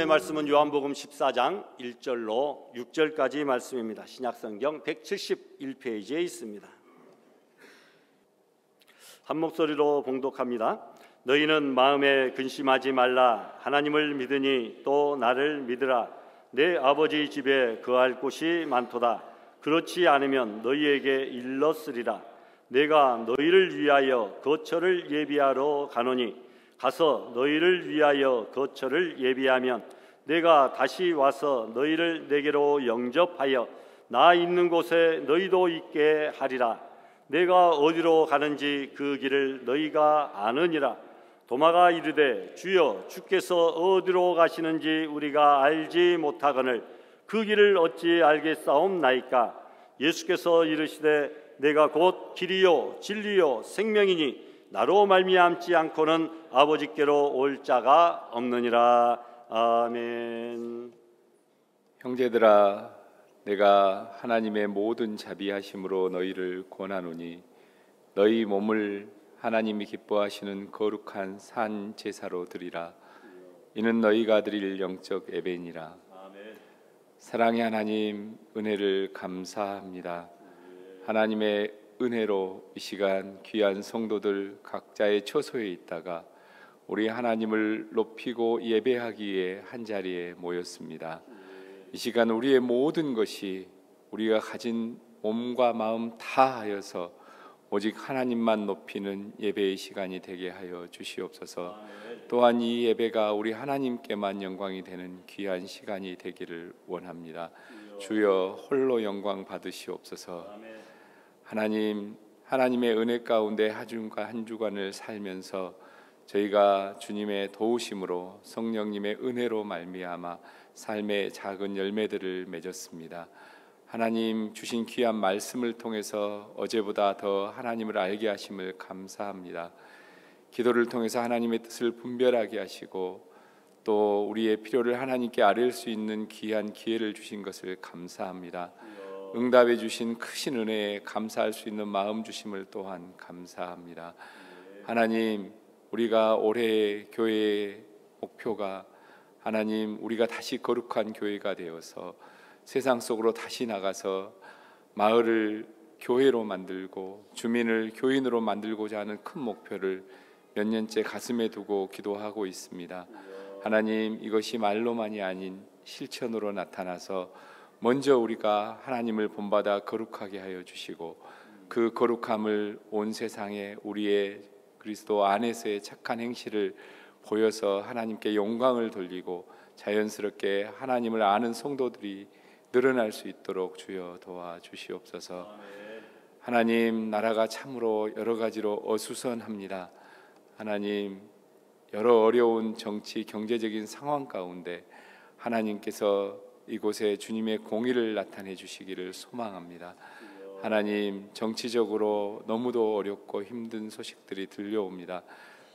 하나님의 말씀은 요한복음 14장 1절로 6절까지 말씀입니다. 신약성경 171페이지에 있습니다. 한 목소리로 봉독합니다. 너희는 마음에 근심하지 말라. 하나님을 믿으니 또 나를 믿으라. 내 아버지 집에 거할 곳이 많도다. 그렇지 않으면 너희에게 일렀으리라. 내가 너희를 위하여 거처를 예비하러 가노니 가서 너희를 위하여 거처를 예비하면 내가 다시 와서 너희를 내게로 영접하여 나 있는 곳에 너희도 있게 하리라. 내가 어디로 가는지 그 길을 너희가 아느니라. 도마가 이르되 주여 주께서 어디로 가시는지 우리가 알지 못하거늘 그 길을 어찌 알겠사옵나이까. 예수께서 이르시되 내가 곧 길이요 진리요 생명이니 나로 말미암지 않고는 아버지께로 올 자가 없느니라. 아멘. 형제들아, 내가 하나님의 모든 자비하심으로 너희를 권하노니 너희 몸을 하나님이 기뻐하시는 거룩한 산 제사로 드리라. 이는 너희가 드릴 영적 예배니라. 사랑의 하나님, 은혜를 감사합니다. 하나님의 은혜로 이 시간 귀한 성도들 각자의 처소에 있다가 우리 하나님을 높이고 예배하기 위해 한자리에 모였습니다. 이 시간 우리의 모든 것이 우리가 가진 몸과 마음 다하여서 오직 하나님만 높이는 예배의 시간이 되게 하여 주시옵소서. 또한 이 예배가 우리 하나님께만 영광이 되는 귀한 시간이 되기를 원합니다. 주여 홀로 영광 받으시옵소서. 하나님, 하나님의 은혜 가운데 한 주간을 살면서 저희가 주님의 도우심으로 성령님의 은혜로 말미암아 삶의 작은 열매들을 맺었습니다. 하나님 주신 귀한 말씀을 통해서 어제보다 더 하나님을 알게 하심을 감사합니다. 기도를 통해서 하나님의 뜻을 분별하게 하시고 또 우리의 필요를 하나님께 아뢰을 수 있는 귀한 기회를 주신 것을 감사합니다. 응답해 주신 크신 은혜에 감사할 수 있는 마음 주심을 또한 감사합니다. 하나님, 우리가 올해의 교회의 목표가 하나님 우리가 다시 거룩한 교회가 되어서 세상 속으로 다시 나가서 마을을 교회로 만들고 주민을 교인으로 만들고자 하는 큰 목표를 몇 년째 가슴에 두고 기도하고 있습니다. 하나님, 이것이 말로만이 아닌 실천으로 나타나서 먼저 우리가 하나님을 본받아 거룩하게 하여 주시고 그 거룩함을 온 세상에 우리의 그리스도 안에서의 착한 행실을 보여서 하나님께 영광을 돌리고 자연스럽게 하나님을 아는 성도들이 늘어날 수 있도록 주여 도와주시옵소서. 하나님, 나라가 참으로 여러 가지로 어수선합니다. 하나님, 여러 어려운 정치 경제적인 상황 가운데 하나님께서 이곳에 주님의 공의를 나타내 주시기를 소망합니다. 하나님, 정치적으로 너무도 어렵고 힘든 소식들이 들려옵니다.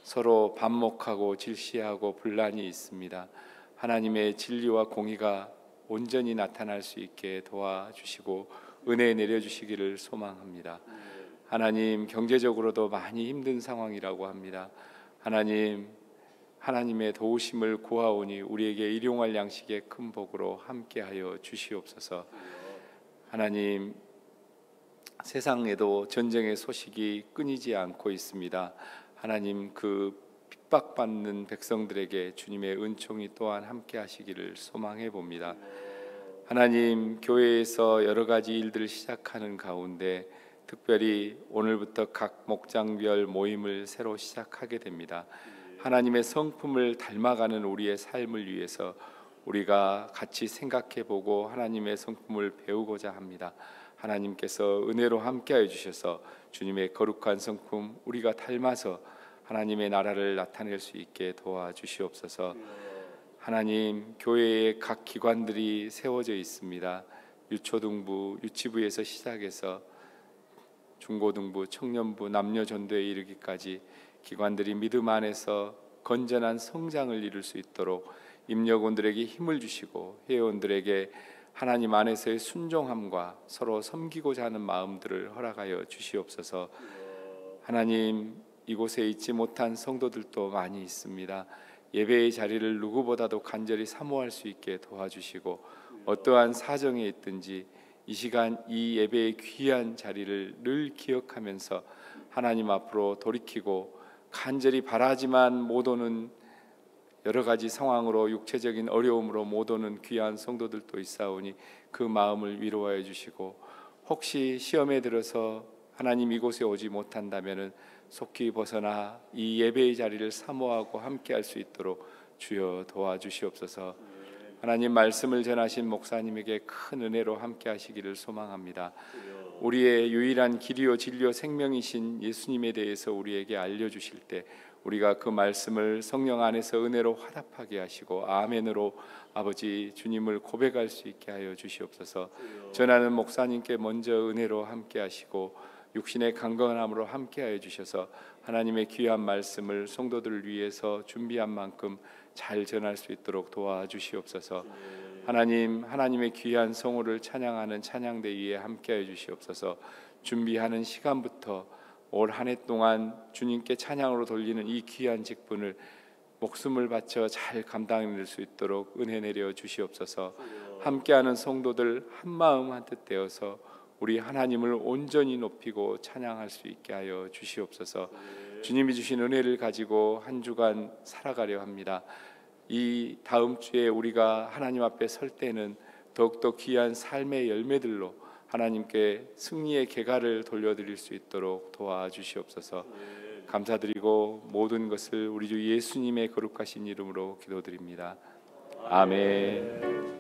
서로 반목하고 질시하고 분란이 있습니다. 하나님의 진리와 공의가 온전히 나타날 수 있게 도와주시고 은혜 내려주시기를 소망합니다. 하나님, 경제적으로도 많이 힘든 상황이라고 합니다. 하나님, 하나님의 도우심을 구하오니 우리에게 일용할 양식의 큰 복으로 함께하여 주시옵소서. 하나님, 세상에도 전쟁의 소식이 끊이지 않고 있습니다. 하나님, 그 핍박받는 백성들에게 주님의 은총이 또한 함께하시기를 소망해 봅니다. 하나님, 교회에서 여러 가지 일들을 시작하는 가운데 특별히 오늘부터 각 목장별 모임을 새로 시작하게 됩니다. 하나님의 성품을 닮아가는 우리의 삶을 위해서 우리가 같이 생각해보고 하나님의 성품을 배우고자 합니다. 하나님께서 은혜로 함께하여 주셔서 주님의 거룩한 성품 우리가 닮아서 하나님의 나라를 나타낼 수 있게 도와주시옵소서. 하나님, 교회의 각 기관들이 세워져 있습니다. 유초등부, 유치부에서 시작해서 중고등부, 청년부, 남녀전도에 이르기까지 기관들이 믿음 안에서 건전한 성장을 이룰 수 있도록 임력원들에게 힘을 주시고 회원들에게 하나님 안에서의 순종함과 서로 섬기고자 하는 마음들을 허락하여 주시옵소서. 하나님, 이곳에 있지 못한 성도들도 많이 있습니다. 예배의 자리를 누구보다도 간절히 사모할 수 있게 도와주시고, 어떠한 사정에 있든지 이 시간 이 예배의 귀한 자리를 늘 기억하면서 하나님 앞으로 돌이키고, 간절히 바라지만 못 오는 여러 가지 상황으로, 육체적인 어려움으로 못 오는 귀한 성도들도 있사오니 그 마음을 위로하여 주시고, 혹시 시험에 들어서 하나님 이곳에 오지 못한다면 속히 벗어나 이 예배의 자리를 사모하고 함께할 수 있도록 주여 도와주시옵소서. 하나님 말씀을 전하신 목사님에게 큰 은혜로 함께하시기를 소망합니다. 우리의 유일한 길이요 진리요 생명이신 예수님에 대해서 우리에게 알려주실 때 우리가 그 말씀을 성령 안에서 은혜로 화답하게 하시고 아멘으로 아버지 주님을 고백할 수 있게 하여 주시옵소서. 전하는 목사님께 먼저 은혜로 함께 하시고 육신의 강건함으로 함께 하여 주셔서 하나님의 귀한 말씀을 성도들을 위해서 준비한 만큼 잘 전할 수 있도록 도와주시옵소서. 하나님, 하나님의 귀한 성호를 찬양하는 찬양대 위에 함께 하여 주시옵소서. 준비하는 시간부터 올 한 해 동안 주님께 찬양으로 돌리는 이 귀한 직분을 목숨을 바쳐 잘 감당할 수 있도록 은혜 내려 주시옵소서. 함께하는 성도들 한마음 한뜻 되어서 우리 하나님을 온전히 높이고 찬양할 수 있게 하여 주시옵소서. 주님이 주신 은혜를 가지고 한 주간 살아가려 합니다. 이 다음 주에 우리가 하나님 앞에 설 때는 더욱더 귀한 삶의 열매들로 하나님께 승리의 계가를 돌려드릴 수 있도록 도와주시옵소서. 감사드리고 모든 것을 우리 주 예수님의 거룩하신 이름으로 기도드립니다. 아멘.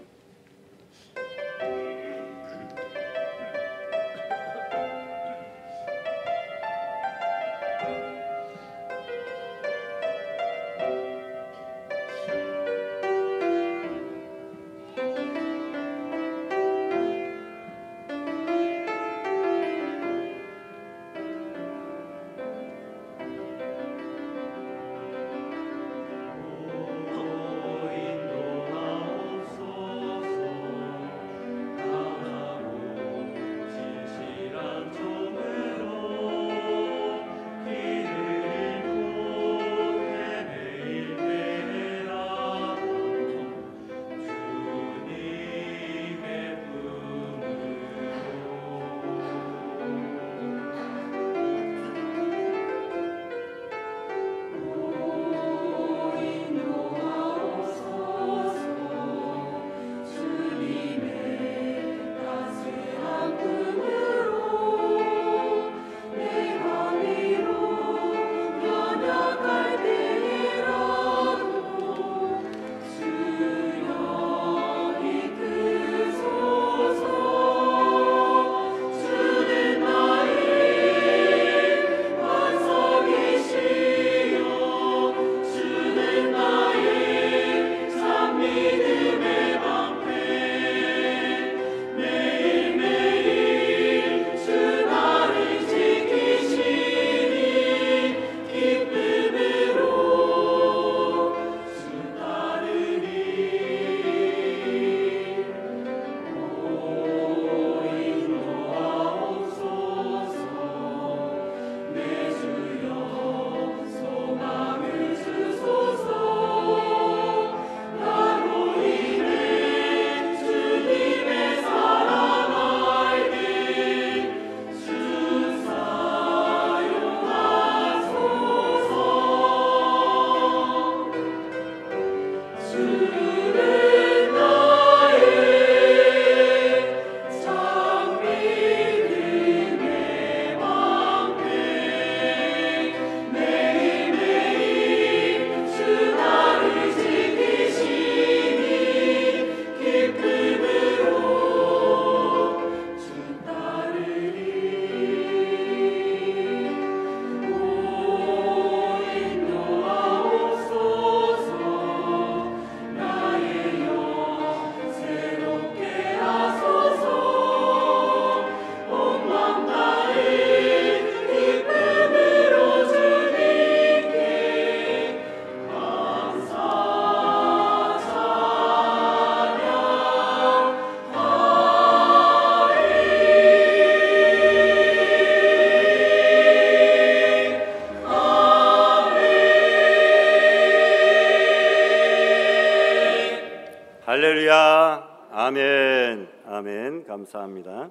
아멘, 아멘. 감사합니다.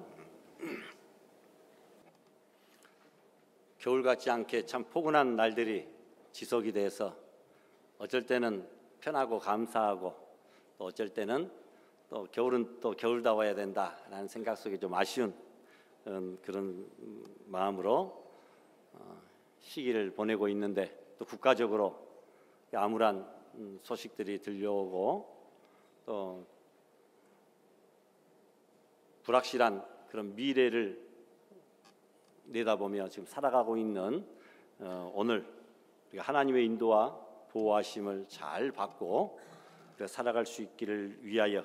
겨울 같지 않게 참 포근한 날들이 지속이 돼서 어쩔 때는 편하고 감사하고 또 어쩔 때는 또 겨울은 또 겨울다워야 된다라는 생각 속에 좀 아쉬운 그런 마음으로 시기를 보내고 있는데, 또 국가적으로 암울한 소식들이 들려오고 또 불확실한 그런 미래를 내다보며 지금 살아가고 있는 오늘 우리가 하나님의 인도와 보호하심을 잘 받고 살아갈 수 있기를 위하여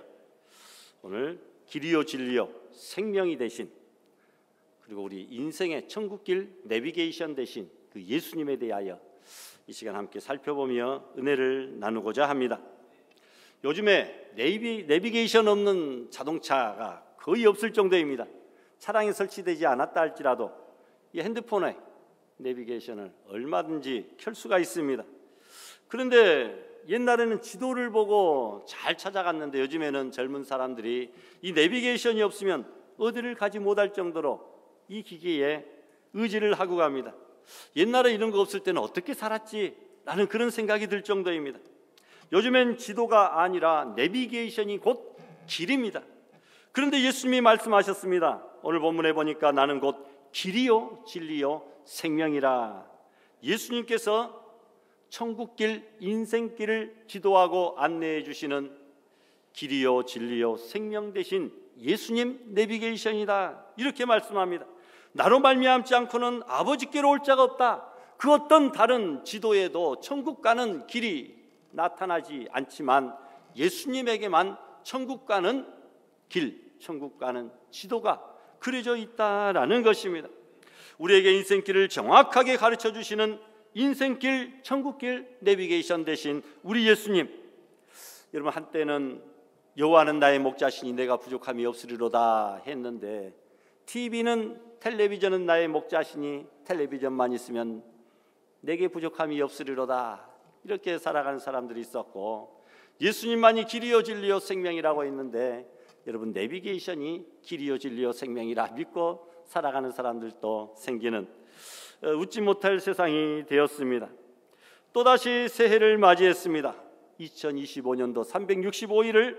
오늘 길이요 진리요 생명이 되신, 그리고 우리 인생의 천국길 내비게이션 되신 그 예수님에 대하여 이 시간 함께 살펴보며 은혜를 나누고자 합니다. 요즘에 내비게이션 없는 자동차가 거의 없을 정도입니다. 차량에 설치되지 않았다 할지라도 이 핸드폰에 내비게이션을 얼마든지 켤 수가 있습니다. 그런데 옛날에는 지도를 보고 잘 찾아갔는데 요즘에는 젊은 사람들이 이 내비게이션이 없으면 어디를 가지 못할 정도로 이 기기에 의지를 하고 갑니다. 옛날에 이런 거 없을 때는 어떻게 살았지? 라는 그런 생각이 들 정도입니다. 요즘엔 지도가 아니라 내비게이션이 곧 길입니다. 그런데 예수님이 말씀하셨습니다. 오늘 본문에 보니까 나는 곧 길이요 진리요 생명이라. 예수님께서 천국길 인생길을 지도하고 안내해 주시는 길이요 진리요 생명 되신 예수님 내비게이션이다, 이렇게 말씀합니다. 나로 말미암지 않고는 아버지께로 올 자가 없다. 그 어떤 다른 지도에도 천국 가는 길이 나타나지 않지만 예수님에게만 천국 가는 길, 천국 가는 지도가 그려져 있다라는 것입니다. 우리에게 인생길을 정확하게 가르쳐 주시는 인생길, 천국길 내비게이션 되신 우리 예수님. 여러분, 한때는 여호와는 나의 목자시니 내가 부족함이 없으리로다 했는데, 텔레비전은 나의 목자시니 텔레비전만 있으면 내게 부족함이 없으리로다, 이렇게 살아가는 사람들이 있었고, 예수님만이 길이요 진리요 생명이라고 했는데, 여러분, 내비게이션이 길이요 진리요 생명이라 믿고 살아가는 사람들도 생기는 웃지 못할 세상이 되었습니다. 또다시 새해를 맞이했습니다. 2025년도 365일을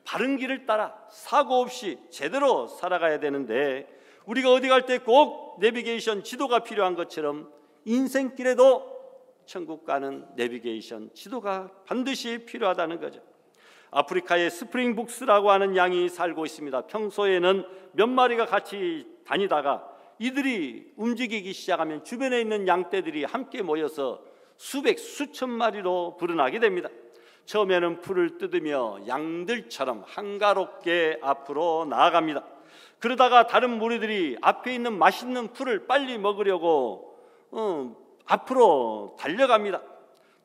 바른 길을 따라 사고 없이 제대로 살아가야 되는데, 우리가 어디 갈 때 꼭 내비게이션 지도가 필요한 것처럼 인생길에도 천국 가는 내비게이션 지도가 반드시 필요하다는 거죠. 아프리카에 스프링북스라고 하는 양이 살고 있습니다. 평소에는 몇 마리가 같이 다니다가 이들이 움직이기 시작하면 주변에 있는 양떼들이 함께 모여서 수천 마리로 불어나게 됩니다. 처음에는 풀을 뜯으며 양들처럼 한가롭게 앞으로 나아갑니다. 그러다가 다른 무리들이 앞에 있는 맛있는 풀을 빨리 먹으려고 앞으로 달려갑니다.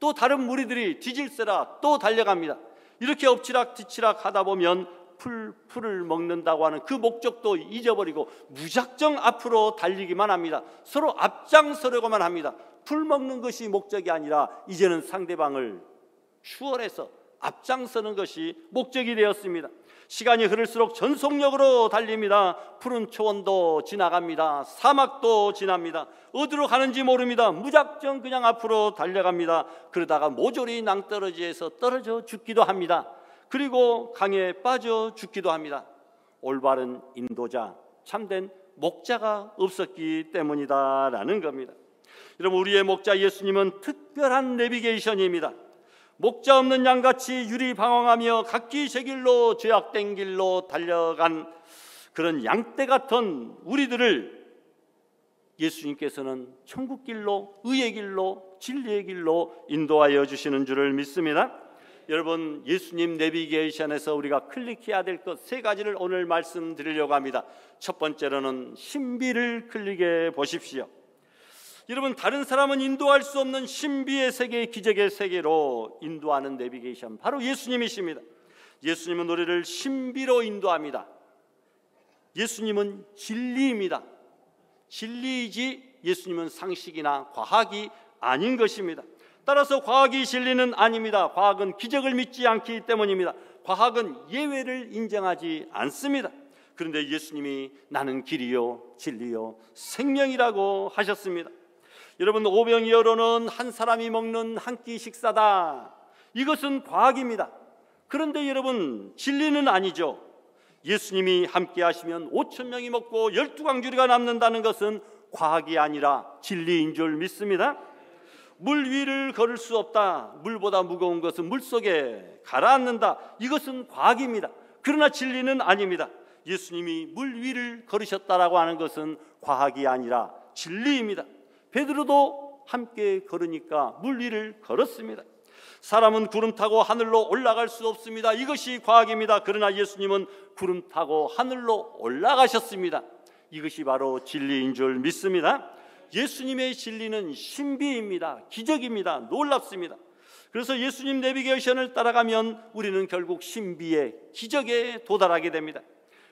또 다른 무리들이 뒤질세라 또 달려갑니다. 이렇게 엎치락뒤치락 하다 보면 풀을 먹는다고 하는 그 목적도 잊어버리고 무작정 앞으로 달리기만 합니다. 서로 앞장서려고만 합니다. 풀 먹는 것이 목적이 아니라 이제는 상대방을 추월해서 앞장서는 것이 목적이 되었습니다. 시간이 흐를수록 전속력으로 달립니다. 푸른 초원도 지나갑니다. 사막도 지납니다. 어디로 가는지 모릅니다. 무작정 그냥 앞으로 달려갑니다. 그러다가 모조리 낭떠러지에서 떨어져 죽기도 합니다. 그리고 강에 빠져 죽기도 합니다. 올바른 인도자, 참된 목자가 없었기 때문이다라는 겁니다. 여러분, 우리의 목자 예수님은 특별한 내비게이션입니다. 목자 없는 양같이 유리방황하며 각기 제 길로 죄악된 길로 달려간 그런 양떼 같은 우리들을 예수님께서는 천국길로, 의의 길로, 진리의 길로 인도하여 주시는 줄을 믿습니다. 여러분, 예수님 내비게이션에서 우리가 클릭해야 될 것 3가지를 오늘 말씀드리려고 합니다. 첫 번째로는 신비를 클릭해 보십시오. 여러분, 다른 사람은 인도할 수 없는 신비의 세계, 기적의 세계로 인도하는 내비게이션, 바로 예수님이십니다. 예수님은 우리를 신비로 인도합니다. 예수님은 진리입니다. 진리이지 예수님은 상식이나 과학이 아닌 것입니다. 따라서 과학이 진리는 아닙니다. 과학은 기적을 믿지 않기 때문입니다. 과학은 예외를 인정하지 않습니다. 그런데 예수님이 나는 길이요 진리요 생명이라고 하셨습니다. 여러분, 오병이어로는 한 사람이 먹는 한 끼 식사다. 이것은 과학입니다. 그런데 여러분, 진리는 아니죠. 예수님이 함께 하시면 5천 명이 먹고 12광주리가 남는다는 것은 과학이 아니라 진리인 줄 믿습니다. 물 위를 걸을 수 없다. 물보다 무거운 것은 물속에 가라앉는다. 이것은 과학입니다. 그러나 진리는 아닙니다. 예수님이 물 위를 걸으셨다라고 하는 것은 과학이 아니라 진리입니다. 베드로도 함께 걸으니까 물 위를 걸었습니다. 사람은 구름 타고 하늘로 올라갈 수 없습니다. 이것이 과학입니다. 그러나 예수님은 구름 타고 하늘로 올라가셨습니다. 이것이 바로 진리인 줄 믿습니다. 예수님의 진리는 신비입니다. 기적입니다. 놀랍습니다. 그래서 예수님 내비게이션을 따라가면 우리는 결국 신비의 기적에 도달하게 됩니다.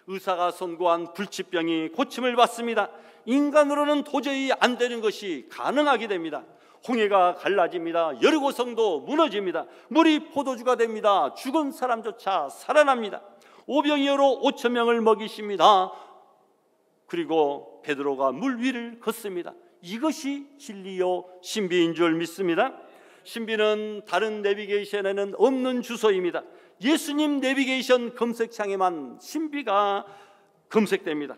의사가 선고한 불치병이 고침을 받습니다. 인간으로는 도저히 안 되는 것이 가능하게 됩니다. 홍해가 갈라집니다. 여리고 성도 무너집니다. 물이 포도주가 됩니다. 죽은 사람조차 살아납니다. 오병이어로 5천 명을 먹이십니다. 그리고 베드로가 물 위를 걷습니다. 이것이 진리요 신비인 줄 믿습니다. 신비는 다른 내비게이션에는 없는 주소입니다. 예수님 내비게이션 검색창에만 신비가 검색됩니다.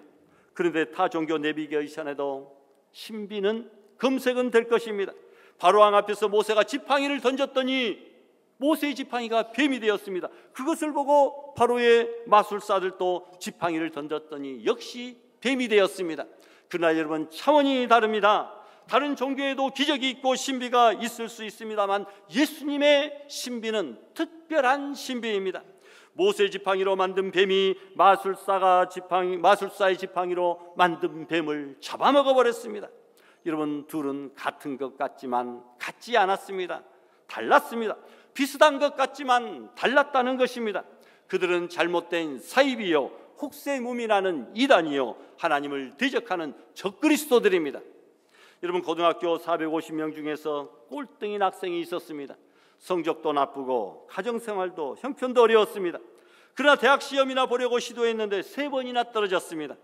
그런데 타 종교 내비게이션에도 신비는 검색은 될 것입니다. 바로왕 앞에서 모세가 지팡이를 던졌더니 모세의 지팡이가 뱀이 되었습니다. 그것을 보고 바로의 마술사들도 지팡이를 던졌더니 역시 뱀이 되었습니다. 그러나 여러분, 차원이 다릅니다. 다른 종교에도 기적이 있고 신비가 있을 수 있습니다만 예수님의 신비는 특별한 신비입니다. 모세 지팡이로 만든 뱀이 마술사의 지팡이로 만든 뱀을 잡아먹어 버렸습니다. 여러분, 둘은 같은 것 같지만 같지 않았습니다. 달랐습니다. 비슷한 것 같지만 달랐다는 것입니다. 그들은 잘못된 사입이요 혹세무민하는 이단이요 하나님을 대적하는 적그리스도들입니다. 여러분, 고등학교 450명 중에서 꼴등인 학생이 있었습니다. 성적도 나쁘고 가정생활도 형편도 어려웠습니다. 그러나 대학 시험이나 보려고 시도했는데 3번이나 떨어졌습니다.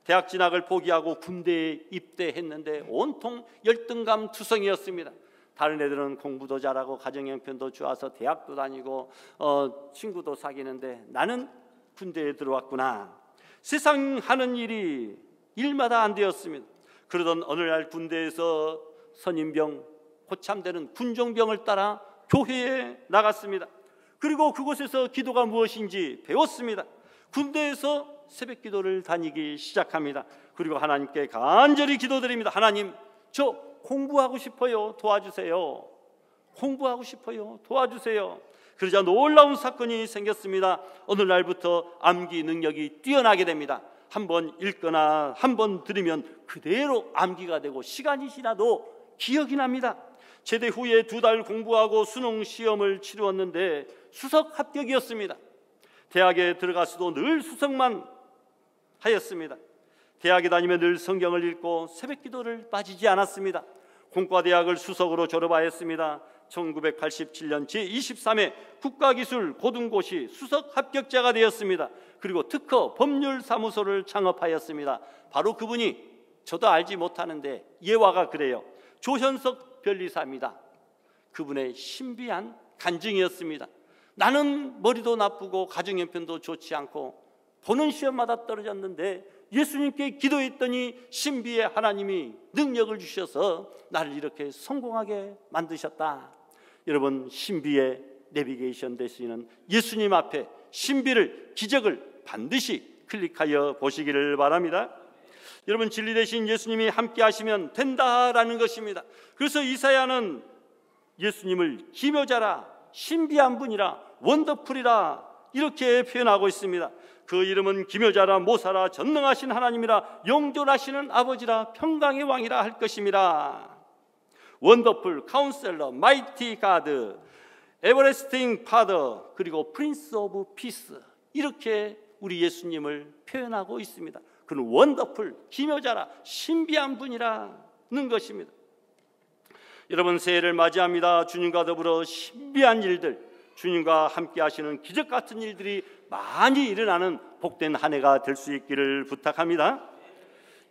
대학 진학을 포기하고 군대에 입대했는데 온통 열등감 투성이었습니다. 다른 애들은 공부도 잘하고 가정 형편도 좋아서 대학도 다니고 친구도 사귀는데 나는 군대에 들어왔구나. 세상 하는 일이 일마다 안 되었습니다. 그러던 어느 날 군대에서 선임병, 고참되는 군종병을 따라 교회에 나갔습니다. 그리고 그곳에서 기도가 무엇인지 배웠습니다. 군대에서 새벽 기도를 다니기 시작합니다. 그리고 하나님께 간절히 기도드립니다. 하나님, 저 공부하고 싶어요. 도와주세요. 공부하고 싶어요. 도와주세요. 그러자 놀라운 사건이 생겼습니다. 어느 날부터 암기 능력이 뛰어나게 됩니다. 한번 읽거나 한번 들으면 그대로 암기가 되고 시간이 지나도 기억이 납니다. 제대 후에 2달 공부하고 수능 시험을 치루었는데 수석 합격이었습니다. 대학에 들어가서도 늘 수석만 하였습니다. 대학에 다니며 늘 성경을 읽고 새벽 기도를 빠지지 않았습니다. 공과대학을 수석으로 졸업하였습니다. 1987년 제23회 국가기술 고등고시 수석 합격자가 되었습니다. 그리고 특허 법률사무소를 창업하였습니다. 바로 그분이 저도 알지 못하는데 예화가 그래요. 조현석 변리사입니다. 그분의 신비한 간증이었습니다. 나는 머리도 나쁘고 가정형편도 좋지 않고 보는 시험마다 떨어졌는데 예수님께 기도했더니 신비의 하나님이 능력을 주셔서 나를 이렇게 성공하게 만드셨다. 여러분, 신비의 내비게이션 되시는 예수님 앞에 신비를, 기적을 반드시 클릭하여 보시기를 바랍니다. 여러분, 진리 되신 예수님이 함께 하시면 된다라는 것입니다. 그래서 이사야는 예수님을 기묘자라, 신비한 분이라, 원더풀이라 이렇게 표현하고 있습니다. 그 이름은 기묘자라, 모사라, 전능하신 하나님이라, 영존하시는 아버지라, 평강의 왕이라 할 것임이라. 원더풀, 카운셀러, 마이티 가드, 에버레스팅 파더, 그리고 프린스 오브 피스, 이렇게 우리 예수님을 표현하고 있습니다. 그는 원더풀, 기묘자라, 신비한 분이라는 것입니다. 여러분, 새해를 맞이합니다. 주님과 더불어 신비한 일들, 주님과 함께 하시는 기적 같은 일들이 많이 일어나는 복된 한 해가 될 수 있기를 부탁합니다.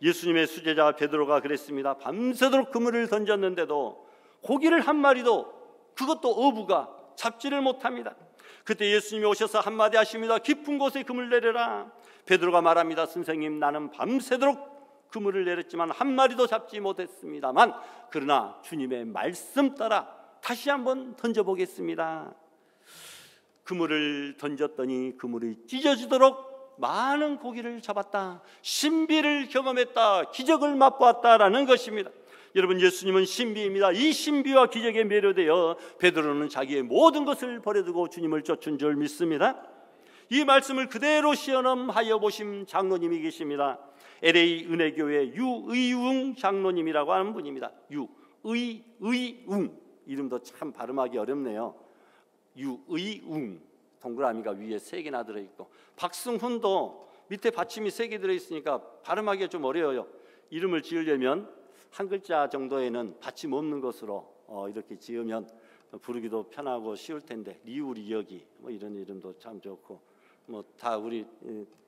예수님의 수제자 베드로가 그랬습니다. 밤새도록 그물을 던졌는데도 고기를 한 마리도, 그것도 어부가 잡지를 못합니다. 그때 예수님이 오셔서 한마디 하십니다. 깊은 곳에 그물 내려라. 베드로가 말합니다. 선생님, 나는 밤새도록 그물을 내렸지만 한 마리도 잡지 못했습니다만 그러나 주님의 말씀 따라 다시 한번 던져보겠습니다. 그물을 던졌더니 그물이 찢어지도록 많은 고기를 잡았다. 신비를 경험했다. 기적을 맛보았다라는 것입니다. 여러분, 예수님은 신비입니다. 이 신비와 기적에 매료되어 베드로는 자기의 모든 것을 버려두고 주님을 쫓은 줄 믿습니다. 이 말씀을 그대로 시험하여 보신 장로님이 계십니다. LA 은혜교회 유의웅 장로님이라고 하는 분입니다. 유의웅, 이름도 참 발음하기 어렵네요. 유의웅, 동그라미가 위에 3개나 들어있고, 박승훈도 밑에 받침이 3개 들어있으니까 발음하기가 좀 어려워요. 이름을 지으려면 한 글자 정도에는 받침 없는 것으로 이렇게 지으면 부르기도 편하고 쉬울 텐데, 리우리여기 뭐 이런 이름도 참 좋고, 뭐 다 우리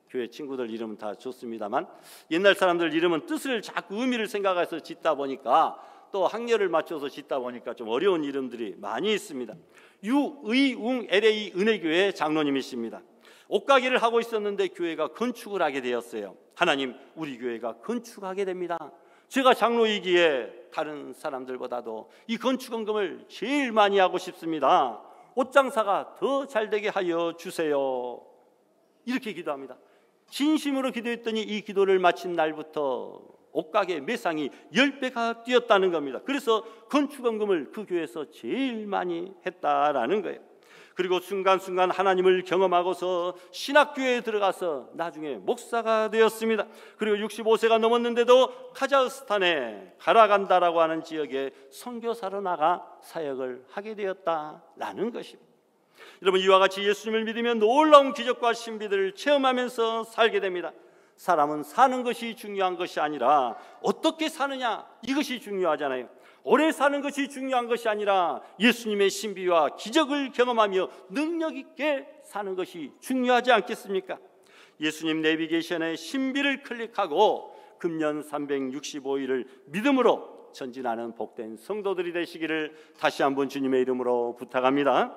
교회 친구들 이름은 다 좋습니다만, 옛날 사람들 이름은 뜻을 자꾸 의미를 생각해서 짓다 보니까, 또 학렬을 맞춰서 짓다 보니까 좀 어려운 이름들이 많이 있습니다. 유의웅 LA 은혜교회 장로님이십니다. 옷가게를 하고 있었는데 교회가 건축을 하게 되었어요. 하나님, 우리 교회가 건축하게 됩니다. 제가 장로이기에 다른 사람들보다도 이 건축헌금을 제일 많이 하고 싶습니다. 옷장사가 더 잘되게 하여 주세요. 이렇게 기도합니다. 진심으로 기도했더니 이 기도를 마친 날부터 옷가게 매상이 10배가 뛰었다는 겁니다. 그래서 건축헌금을 그 교회에서 제일 많이 했다라는 거예요. 그리고 순간순간 하나님을 경험하고서 신학교에 들어가서 나중에 목사가 되었습니다. 그리고 65세가 넘었는데도 카자흐스탄에 가라간다라고 하는 지역에 선교사로 나가 사역을 하게 되었다라는 것입니다. 여러분, 이와 같이 예수님을 믿으면 놀라운 기적과 신비들을 체험하면서 살게 됩니다. 사람은 사는 것이 중요한 것이 아니라 어떻게 사느냐, 이것이 중요하잖아요. 오래 사는 것이 중요한 것이 아니라 예수님의 신비와 기적을 경험하며 능력 있게 사는 것이 중요하지 않겠습니까? 예수님 내비게이션의 신비를 클릭하고 금년 365일을 믿음으로 전진하는 복된 성도들이 되시기를 다시 한번 주님의 이름으로 부탁합니다.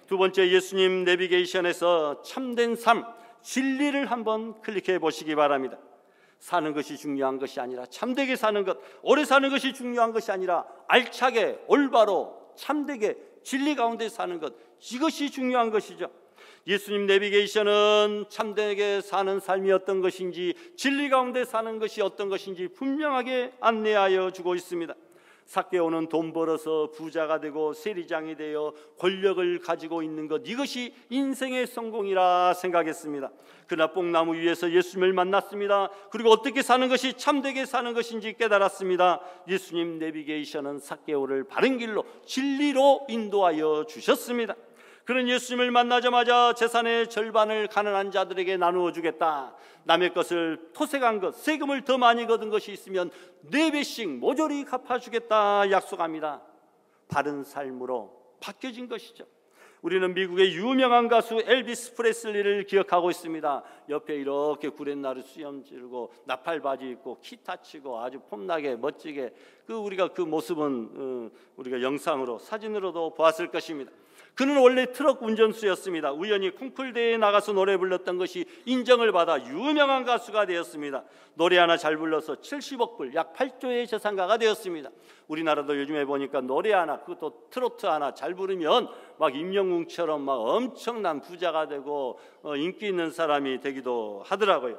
두 번째, 예수님 내비게이션에서 참된 삶, 진리를 한번 클릭해 보시기 바랍니다. 사는 것이 중요한 것이 아니라 참되게 사는 것, 오래 사는 것이 중요한 것이 아니라 알차게, 올바로, 참되게 진리 가운데 사는 것, 이것이 중요한 것이죠. 예수님 내비게이션은 참되게 사는 삶이 어떤 것인지, 진리 가운데 사는 것이 어떤 것인지 분명하게 안내하여 주고 있습니다. 삭개오는 돈 벌어서 부자가 되고 세리장이 되어 권력을 가지고 있는 것, 이것이 인생의 성공이라 생각했습니다. 그러나 뽕나무 위에서 예수님을 만났습니다. 그리고 어떻게 사는 것이 참되게 사는 것인지 깨달았습니다. 예수님 내비게이션은 삭개오를 바른 길로, 진리로 인도하여 주셨습니다. 그런 예수님을 만나자마자 재산의 절반을 가난한 자들에게 나누어 주겠다. 남의 것을 토색한 것, 세금을 더 많이 거둔 것이 있으면 4배씩 모조리 갚아주겠다 약속합니다. 바른 삶으로 바뀌어진 것이죠. 우리는 미국의 유명한 가수 엘비스 프레슬리를 기억하고 있습니다. 옆에 이렇게 구렛나루 수염 지르고 나팔바지 입고 기타 치고 아주 폼나게 멋지게, 우리가 그 모습은 우리가 영상으로, 사진으로도 보았을 것입니다. 그는 원래 트럭 운전수였습니다. 우연히 콩쿨대회에 나가서 노래 불렀던 것이 인정을 받아 유명한 가수가 되었습니다. 노래 하나 잘 불러서 70억 불, 약 8조의 재산가가 되었습니다. 우리나라도 요즘에 보니까 노래 하나, 그것도 트로트 하나 잘 부르면 막 임영웅처럼 막 엄청난 부자가 되고 인기 있는 사람이 되기도 하더라고요.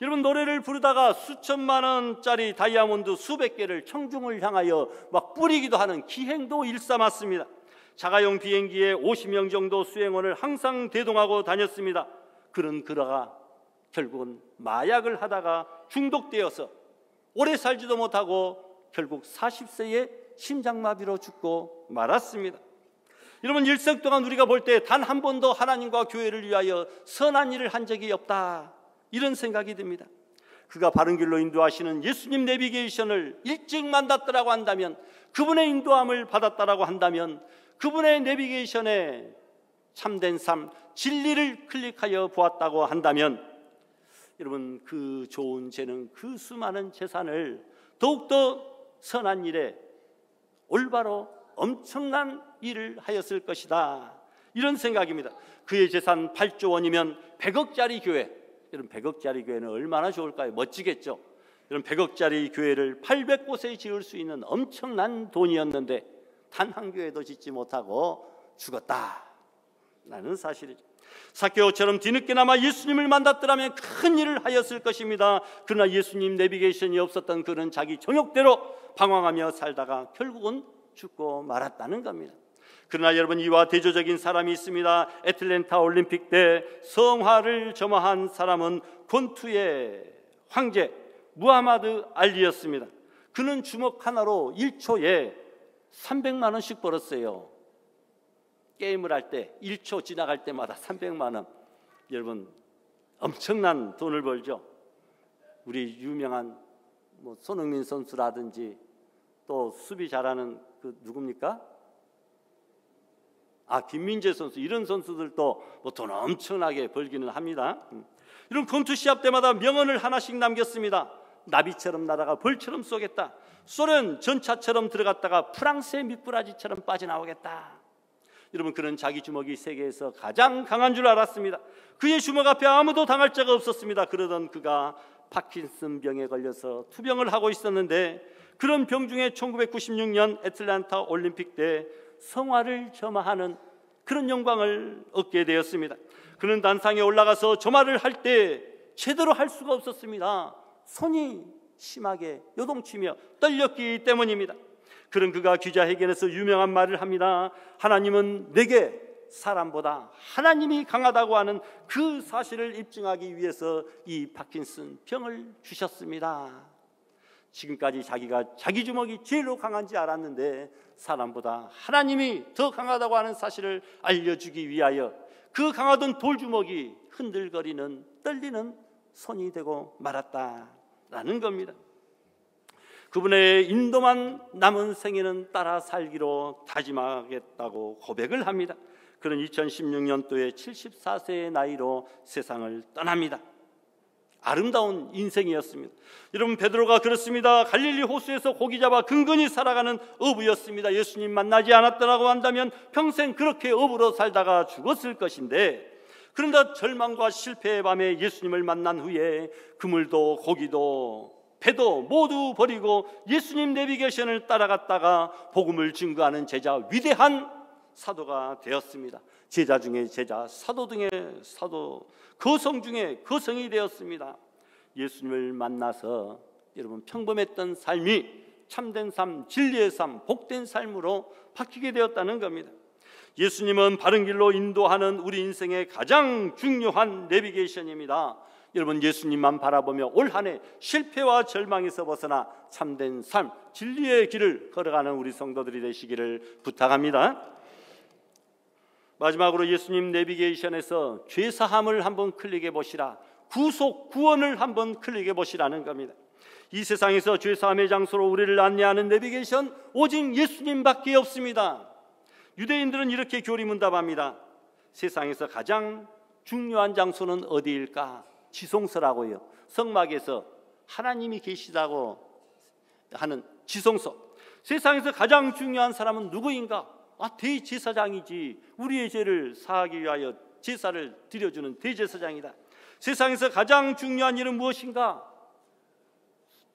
여러분, 노래를 부르다가 수천만 원짜리 다이아몬드 수백 개를 청중을 향하여 막 뿌리기도 하는 기행도 일삼았습니다. 자가용 비행기에 50명 정도 수행원을 항상 대동하고 다녔습니다. 그러다가 결국은 마약을 하다가 중독되어서 오래 살지도 못하고 결국 40세에 심장마비로 죽고 말았습니다. 여러분, 일생 동안 우리가 볼 때 단 한 번도 하나님과 교회를 위하여 선한 일을 한 적이 없다, 이런 생각이 듭니다. 그가 바른 길로 인도하시는 예수님 내비게이션을 일찍 만났더라고 한다면, 그분의 인도함을 받았다라고 한다면, 그분의 내비게이션에 참된 삶, 진리를 클릭하여 보았다고 한다면 여러분, 그 좋은 재능, 그 수많은 재산을 더욱더 선한 일에 올바로 엄청난 일을 하였을 것이다, 이런 생각입니다. 그의 재산 8조 원이면 100억짜리 교회, 여러분 100억짜리 교회는 얼마나 좋을까요? 멋지겠죠. 여러분 100억짜리 교회를 800곳에 지을 수 있는 엄청난 돈이었는데 단 한 교회도 짓지 못하고 죽었다라는 사실이죠. 삭개오처럼 뒤늦게나마 예수님을 만났더라면 큰 일을 하였을 것입니다. 그러나 예수님 내비게이션이 없었던 그는 자기 정욕대로 방황하며 살다가 결국은 죽고 말았다는 겁니다. 그러나 여러분, 이와 대조적인 사람이 있습니다. 애틀랜타 올림픽 때 성화를 점화한 사람은 권투의 황제 무하마드 알리였습니다. 그는 주먹 하나로 1초에 300만 원씩 벌었어요. 게임을 할 때 1초 지나갈 때마다 300만 원. 여러분, 엄청난 돈을 벌죠. 우리 유명한 손흥민 선수라든지 또 수비 잘하는 그 누굽니까? 김민재 선수, 이런 선수들도 돈 엄청나게 벌기는 합니다. 이런 권투 시합 때마다 명언을 하나씩 남겼습니다. 나비처럼 날아가 벌처럼 쏘겠다. 소련 전차처럼 들어갔다가 프랑스의 미꾸라지처럼 빠져나오겠다. 여러분, 그는 자기 주먹이 세계에서 가장 강한 줄 알았습니다. 그의 주먹 앞에 아무도 당할 자가 없었습니다. 그러던 그가 파킨슨 병에 걸려서 투병을 하고 있었는데, 그런 병 중에 1996년 애틀랜타 올림픽 때 성화를 점화하는 그런 영광을 얻게 되었습니다. 그는 단상에 올라가서 점화를 할 때 제대로 할 수가 없었습니다. 손이 심하게 요동치며 떨렸기 때문입니다. 그런 그가 기자회견에서 유명한 말을 합니다. 하나님은 내게 사람보다 하나님이 강하다고 하는 그 사실을 입증하기 위해서 이 파킨슨 병을 주셨습니다. 지금까지 자기가 자기 주먹이 제일로 강한지 알았는데 사람보다 하나님이 더 강하다고 하는 사실을 알려주기 위하여 그 강하던 돌주먹이 흔들거리는 떨리는 손이 되고 말았다라는 겁니다. 그분의 인도만 남은 생에는 따라 살기로 다짐하겠다고 고백을 합니다. 그는 2016년도에 74세의 나이로 세상을 떠납니다. 아름다운 인생이었습니다. 여러분, 베드로가 그렇습니다. 갈릴리 호수에서 고기 잡아 근근히 살아가는 어부였습니다. 예수님 만나지 않았다고 한다면 평생 그렇게 어부로 살다가 죽었을 것인데, 그런데 절망과 실패의 밤에 예수님을 만난 후에 그물도 고기도 배도 모두 버리고 예수님 내비게이션을 따라갔다가 복음을 증거하는 제자, 위대한 사도가 되었습니다. 제자 중에 제자, 사도 중에 사도, 거성 중에 거성이 되었습니다. 예수님을 만나서 여러분, 평범했던 삶이 참된 삶, 진리의 삶, 복된 삶으로 바뀌게 되었다는 겁니다. 예수님은 바른 길로 인도하는 우리 인생의 가장 중요한 내비게이션입니다. 여러분, 예수님만 바라보며 올 한 해 실패와 절망에서 벗어나 참된 삶, 진리의 길을 걸어가는 우리 성도들이 되시기를 부탁합니다. 마지막으로 예수님 내비게이션에서 죄사함을 한번 클릭해 보시라, 구속, 구원을 한번 클릭해 보시라는 겁니다. 이 세상에서 죄사함의 장소로 우리를 안내하는 내비게이션 오직 예수님밖에 없습니다. 유대인들은 이렇게 교리문답합니다. 세상에서 가장 중요한 장소는 어디일까? 지성소라고요. 성막에서 하나님이 계시다고 하는 지성소. 세상에서 가장 중요한 사람은 누구인가? 대제사장이지. 우리의 죄를 사하기 위하여 제사를 드려주는 대제사장이다. 세상에서 가장 중요한 일은 무엇인가?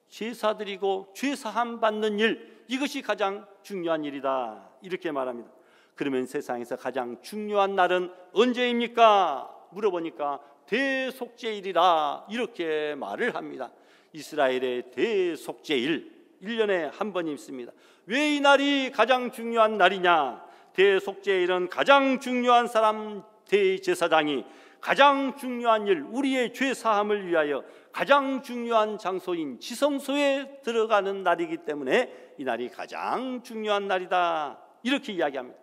제사 드리고 죄사함 받는 일, 이것이 가장 중요한 일이다, 이렇게 말합니다. 그러면 세상에서 가장 중요한 날은 언제입니까? 물어보니까 대속죄일이라, 이렇게 말을 합니다. 이스라엘의 대속죄일, 1년에 한 번 있습니다. 왜 이 날이 가장 중요한 날이냐? 대속죄일은 가장 중요한 사람, 대제사장이 가장 중요한 일, 우리의 죄 사함을 위하여 가장 중요한 장소인 지성소에 들어가는 날이기 때문에 이 날이 가장 중요한 날이다, 이렇게 이야기합니다.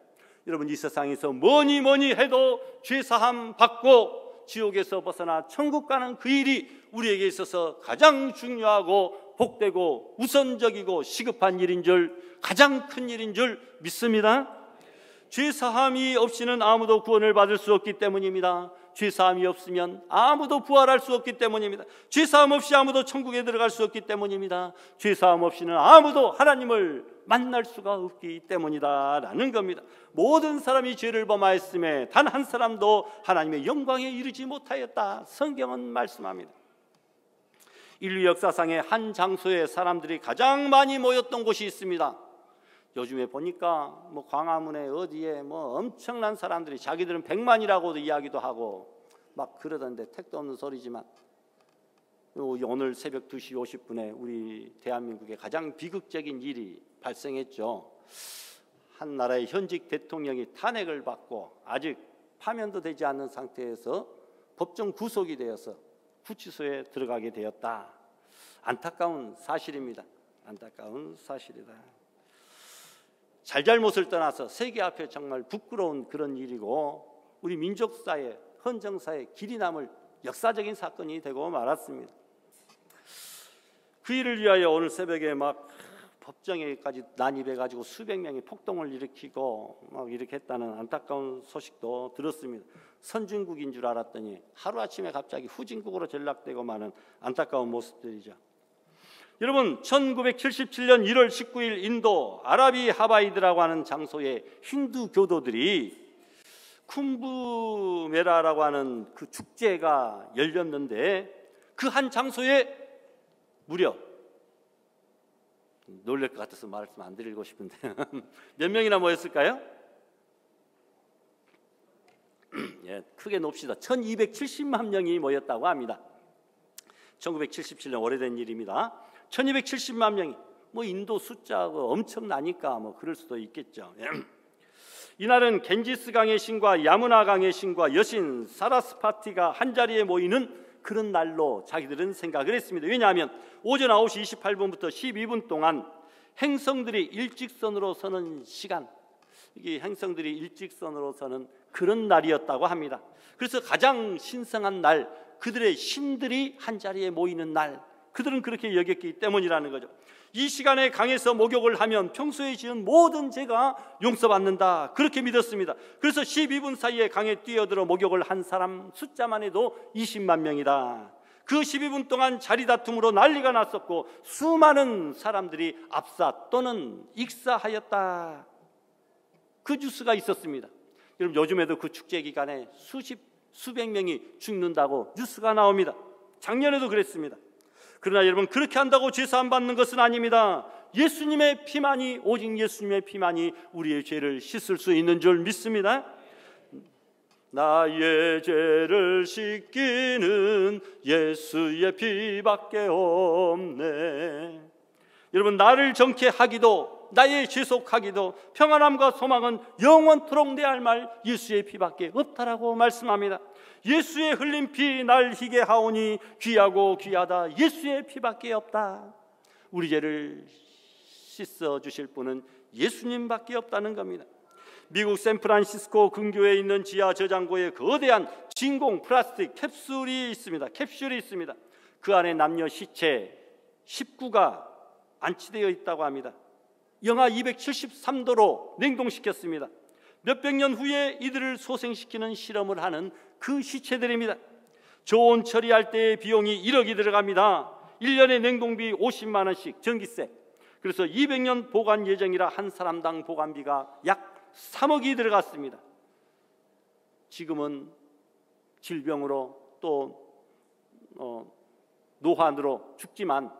여러분, 이 세상에서 뭐니 해도 죄 사함 받고 지옥에서 벗어나 천국 가는 그 일이 우리에게 있어서 가장 중요하고 복되고 우선적이고 시급한 일인 줄, 가장 큰 일인 줄 믿습니다. 죄사함이 없이는 아무도 구원을 받을 수 없기 때문입니다. 죄사함이 없으면 아무도 부활할 수 없기 때문입니다. 죄사함 없이 아무도 천국에 들어갈 수 없기 때문입니다. 죄사함 없이는 아무도 하나님을 만날 수가 없기 때문이다 라는 겁니다. 모든 사람이 죄를 범하였음에 단 한 사람도 하나님의 영광에 이르지 못하였다, 성경은 말씀합니다. 인류 역사상의 한 장소에 사람들이 가장 많이 모였던 곳이 있습니다. 요즘에 보니까 광화문에 어디에 엄청난 사람들이, 자기들은 100만이라고도 이야기도 하고 막 그러던데 택도 없는 소리지만, 오늘 새벽 2시 50분에 우리 대한민국에 가장 비극적인 일이 발생했죠. 한 나라의 현직 대통령이 탄핵을 받고 아직 파면도 되지 않은 상태에서 법정 구속이 되어서 구치소에 들어가게 되었다. 안타까운 사실입니다. 안타까운 사실이다. 잘잘못을 떠나서 세계 앞에 정말 부끄러운 그런 일이고, 우리 민족사회, 헌정사회 길이 남을 역사적인 사건이 되고 말았습니다. 그 일을 위하여 오늘 새벽에 막 법정에까지 난입해가지고 수백 명이 폭동을 일으키고 막 이렇게 했다는 안타까운 소식도 들었습니다. 선진국인 줄 알았더니 하루아침에 갑자기 후진국으로 전락되고 마는 안타까운 모습들이죠. 여러분, 1977년 1월 19일 인도 아라비 하바이드라고 하는 장소에 힌두 교도들이 쿰브메라라고 하는 그 축제가 열렸는데, 그 한 장소에 무려, 놀랄 것 같아서 말씀 안 드리고 싶은데 몇 명이나 모였을까요? 예, 크게 높시다. 1270만 명이 모였다고 합니다. 1977년 오래된 일입니다. 1270만 명이, 인도 숫자가 엄청나니까 그럴 수도 있겠죠. 이날은 겐지스 강의 신과 야무나 강의 신과 여신 사라스파티가 한자리에 모이는 그런 날로 자기들은 생각을 했습니다. 왜냐하면 오전 9시 28분부터 12분 동안 행성들이 일직선으로 서는 시간, 이게 행성들이 일직선으로 서는 그런 날이었다고 합니다. 그래서 가장 신성한 날, 그들의 신들이 한자리에 모이는 날, 그들은 그렇게 여겼기 때문이라는 거죠. 이 시간에 강에서 목욕을 하면 평소에 지은 모든 죄가 용서받는다, 그렇게 믿었습니다. 그래서 12분 사이에 강에 뛰어들어 목욕을 한 사람 숫자만 해도 20만 명이다. 그 12분 동안 자리 다툼으로 난리가 났었고 수많은 사람들이 압사 또는 익사하였다, 그 뉴스가 있었습니다. 여러분, 요즘에도 그 축제 기간에 수백 명이 죽는다고 뉴스가 나옵니다. 작년에도 그랬습니다. 그러나 여러분, 그렇게 한다고 죄사함 받는 것은 아닙니다. 예수님의 피만이, 오직 예수님의 피만이 우리의 죄를 씻을 수 있는 줄 믿습니다. 나의 죄를 씻기는 예수의 피밖에 없네. 여러분, 나를 정케 하기도, 나의 죄속하기도, 평안함과 소망은 영원토록 내 할 말 예수의 피밖에 없다라고 말씀합니다. 예수의 흘린 피 날 희게 하오니 귀하고 귀하다, 예수의 피밖에 없다. 우리 죄를 씻어 주실 분은 예수님밖에 없다는 겁니다. 미국 샌프란시스코 근교에 있는 지하 저장고에 거대한 진공 플라스틱 캡슐이 있습니다. 그 안에 남녀 시체 19가 안치되어 있다고 합니다. 영하 273도로 냉동시켰습니다. 몇백 년 후에 이들을 소생시키는 실험을 하는 그 시체들입니다. 저온 처리할 때의 비용이 1억이 들어갑니다. 1년에 냉동비 50만 원씩 전기세. 그래서 200년 보관 예정이라 한 사람당 보관비가 약 3억이 들어갔습니다. 지금은 질병으로 또 노환으로 죽지만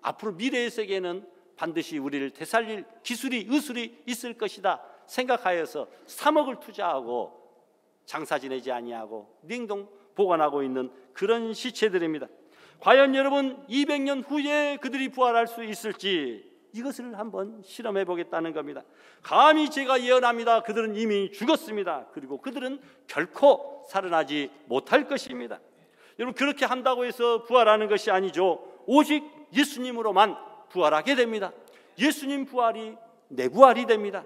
앞으로 미래의 세계는 반드시 우리를 되살릴 기술이, 의술이 있을 것이다 생각하여서 3억을 투자하고 장사 지내지 아니하고 냉동 보관하고 있는 그런 시체들입니다. 과연 여러분, 200년 후에 그들이 부활할 수 있을지 이것을 한번 실험해 보겠다는 겁니다. 감히 제가 예언합니다. 그들은 이미 죽었습니다. 그리고 그들은 결코 살아나지 못할 것입니다. 여러분, 그렇게 한다고 해서 부활하는 것이 아니죠. 오직 예수님으로만 부활하게 됩니다. 예수님 부활이 내 부활이 됩니다.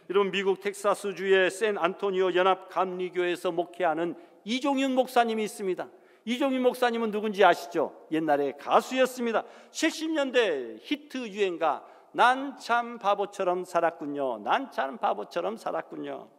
여러분, 미국 텍사스주의 샌 안토니오 연합 감리교에서 목회하는 이종윤 목사님이 있습니다. 이종윤 목사님은 누군지 아시죠? 옛날에 가수였습니다. 70년대 히트 유행가 난 참 바보처럼 살았군요. 난 참 바보처럼 살았군요.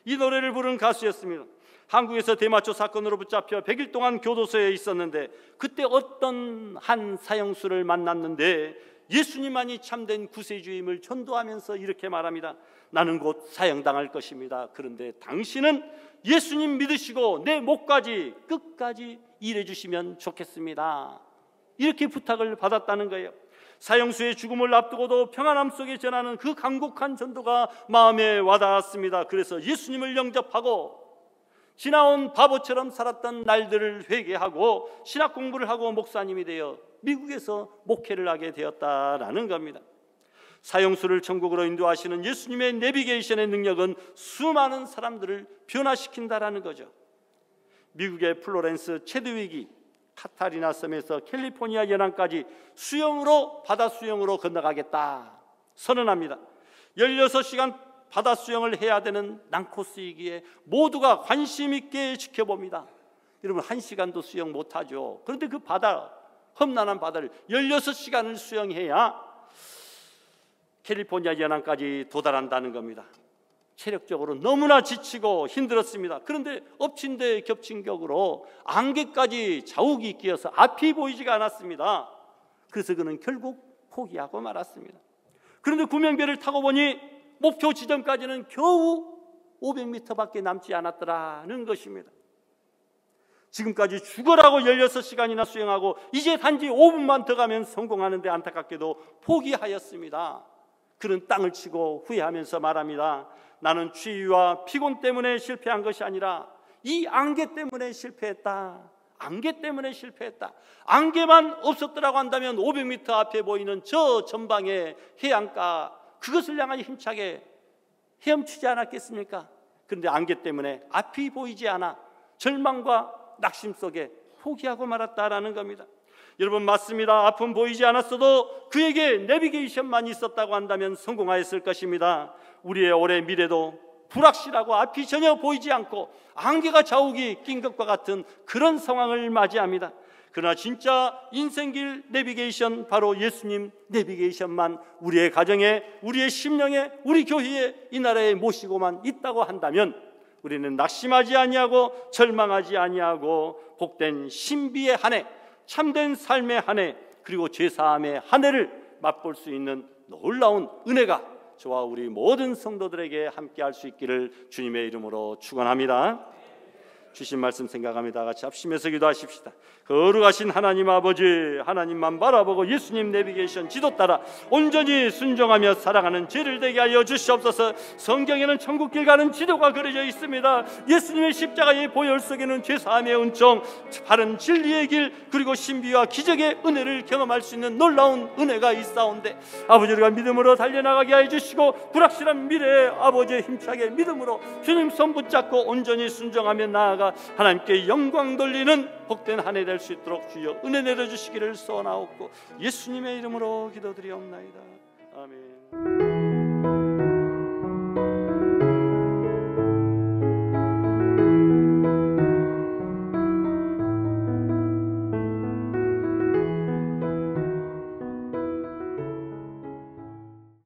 이 노래를 부른 가수였습니다. 한국에서 대마초 사건으로 붙잡혀 100일 동안 교도소에 있었는데 그때 어떤 한 사형수를 만났는데 예수님만이 참된 구세주임을 전도하면서 이렇게 말합니다. 나는 곧 사형당할 것입니다. 그런데 당신은 예수님 믿으시고 내 목까지 끝까지 일해 주시면 좋겠습니다. 이렇게 부탁을 받았다는 거예요. 사형수의 죽음을 앞두고도 평안함 속에 전하는 그 간곡한 전도가 마음에 와닿았습니다. 그래서 예수님을 영접하고 지나온 바보처럼 살았던 날들을 회개하고 신학 공부를 하고 목사님이 되어 미국에서 목회를 하게 되었다라는 겁니다. 사형수를 천국으로 인도하시는 예수님의 내비게이션의 능력은 수많은 사람들을 변화시킨다라는 거죠. 미국의 플로렌스 체드윅이 카타리나 섬에서 캘리포니아 연안까지 바다 수영으로 건너가겠다 선언합니다. 16시간 바다 수영을 해야 되는 난코스이기에 모두가 관심 있게 지켜봅니다. 여러분 1시간도 수영 못하죠. 그런데 그 바다, 험난한 바다를 16시간을 수영해야 캘리포니아 연안까지 도달한다는 겁니다. 체력적으로 너무나 지치고 힘들었습니다. 그런데 엎친 데 겹친 격으로 안개까지 자욱이 끼어서 앞이 보이지가 않았습니다. 그래서 그는 결국 포기하고 말았습니다. 그런데 구명배를 타고 보니 목표 지점까지는 겨우 500m밖에 남지 않았더라는 것입니다. 지금까지 죽으라고 16시간이나 수영하고 이제 단지 5분만 더 가면 성공하는데 안타깝게도 포기하였습니다. 그는 땅을 치고 후회하면서 말합니다. 나는 추위와 피곤 때문에 실패한 것이 아니라 이 안개 때문에 실패했다. 안개 때문에 실패했다. 안개만 없었더라고 한다면 500m 앞에 보이는 저 전방의 해안가 그것을 향하여 힘차게 헤엄치지 않았겠습니까? 그런데 안개 때문에 앞이 보이지 않아 절망과 낙심 속에 포기하고 말았다라는 겁니다. 여러분 맞습니다. 앞은 보이지 않았어도 그에게 내비게이션만 있었다고 한다면 성공하였을 것입니다. 우리의 올해 미래도 불확실하고 앞이 전혀 보이지 않고 안개가 자욱이 낀 것과 같은 그런 상황을 맞이합니다. 그러나 진짜 인생길 내비게이션 바로 예수님 내비게이션만 우리의 가정에, 우리의 심령에, 우리 교회에, 이 나라에 모시고만 있다고 한다면 우리는 낙심하지 아니하고 절망하지 아니하고 복된 신비의 한 해, 참된 삶의 한 해, 그리고 죄사함의 한 해를 맛볼 수 있는 놀라운 은혜가 저와 우리 모든 성도들에게 함께할 수 있기를 주님의 이름으로 축원합니다. 주신 말씀 생각합니다. 같이 합심해서 기도하십시다. 거룩하신 하나님 아버지, 하나님만 바라보고 예수님 내비게이션 지도 따라 온전히 순종하며 살아가는 죄를 되게 하여 주시옵소서. 성경에는 천국길 가는 지도가 그려져 있습니다. 예수님의 십자가의 보혈 속에는 죄사함의 은총, 바른 진리의 길, 그리고 신비와 기적의 은혜를 경험할 수 있는 놀라운 은혜가 있사온데 아버지, 우리가 믿음으로 달려나가게 하여 주시고 불확실한 미래에 아버지의 힘차게 믿음으로 주님 손 붙잡고 온전히 순종하며 나아가 하나님께 영광 돌리는 복된 한 해 될 수 있도록 주여 은혜 내려주시기를 소원하옵고 예수님의 이름으로 기도드리옵나이다. 아멘.